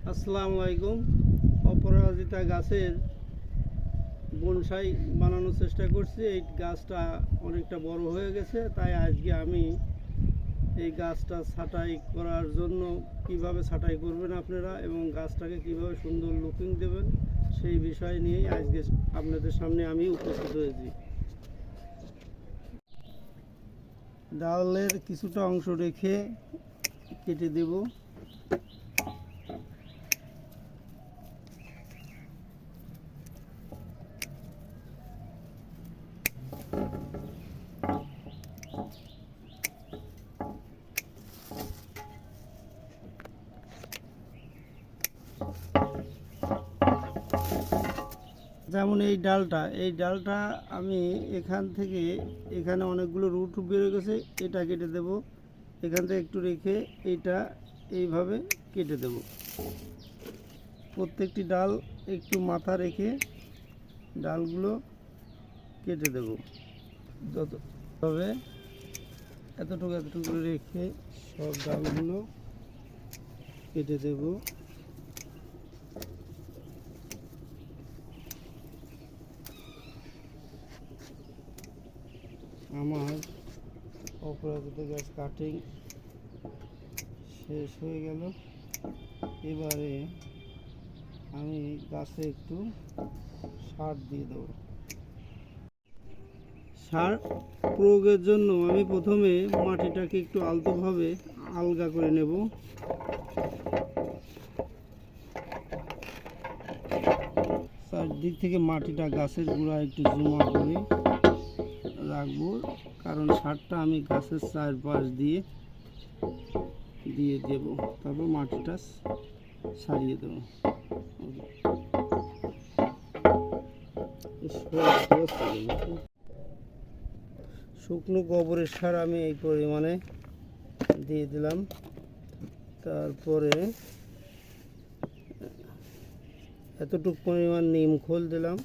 আসসালামু আলাইকুম। অপরাজিতা গাছের বনসাই বানানোর চেষ্টা করছি। এই গাছটা অনেকটা বড় হয়ে গেছে, তাই আজকে আমি এই গাছটা ছাঁটাই করার জন্য কিভাবে ছাঁটাই করবেন আপনারা এবং গাছটাকে কিভাবে সুন্দর লুকিং দেবেন সেই বিষয় নিয়েই আজকে আপনাদের সামনে আমি উপস্থিত হয়েছি। ডালের কিছুটা অংশ রেখে কেটে দেব। যেমন এই ডালটা আমি এখান থেকে এখানে অনেকগুলো রুট বেরো গেছে, এটা কেটে দেব। এখান থেকে একটু রেখে এটা এইভাবে কেটে দেব। প্রত্যেকটি ডাল একটু মাথা রেখে ডালগুলো কেটে দেব। তবে এতটুকু রেখে সব ডালগুলো কেটে দেব। আমার অপরাজিতা গাছ কাটিং শেষ হয়ে গেল। এবারে আমি গাছে একটু সার দিয়ে দেব। সার প্রয়োগের জন্য আমি প্রথমে মাটিটাকে একটু আলতোভাবে আলগা করে নেব। চারদিক থেকে মাটিটা গাছের গোড়ায় একটু জমা করে রাখবো, কারণ সারটা আমি গাছের চারপাশ দিয়ে দেব। তারপর মাটিটা ছাড়িয়ে দেব। শুকনো গোবরের সার আমি এই পরিমাণে দিয়ে দিলাম। তারপরে এতটুকু পরিমাণ নিম খোল দিলাম।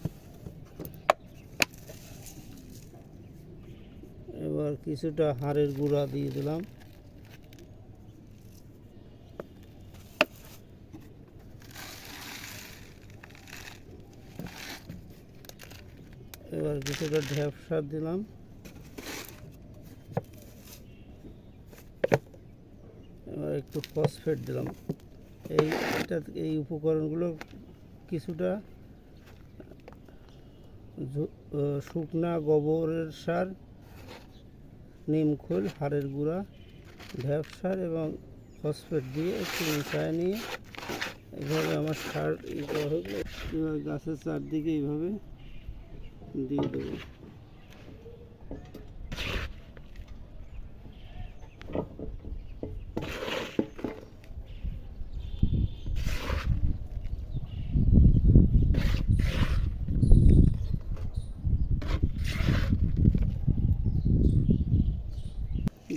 এবার কিছুটা হাড়ের গুঁড়া দিয়ে দিলাম। এবার কিছুটা ঢ্যাপ সার দিলাম। এবার একটু ফসফেট দিলাম। এই উপকরণগুলো কিছুটা শুকনা গোবরের সার, নিমখোল, হাড়ের গুঁড়া, ঢ্যাপ সার এবং ফসফেট দিয়ে একটু মিশিয়ে নিয়ে এইভাবে আমার সার এবার গাছের চারদিকে এইভাবে দিয়ে দেবো।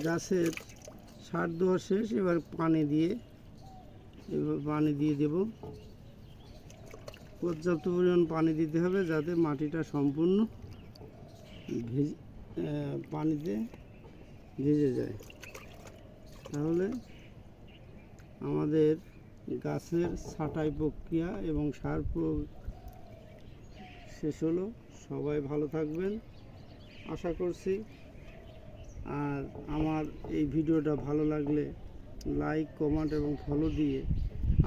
গাছের সার দেওয়া শেষ। এবার পানি দিয়ে দেব। পর্যাপ্ত পরিমাণ পানি দিতে হবে যাতে মাটিটা সম্পূর্ণ পানিতে ভিজে যায়। তাহলে আমাদের গাছের ছাঁটাই প্রক্রিয়া এবং সার প্রয়োগ শেষ হলো। সবাই ভালো থাকবেন আশা করছি। আর আমার এই ভিডিওটা ভালো লাগলে লাইক, কমেন্ট এবং ফলো দিয়ে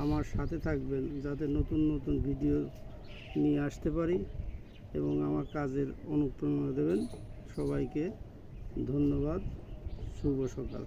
আমার সাথে থাকবেন, যাতে নতুন নতুন ভিডিও নিয়ে আসতে পারি এবং আমার কাজের অনুপ্রেরণা দেবেন। সবাইকে ধন্যবাদ। শুভ সকাল।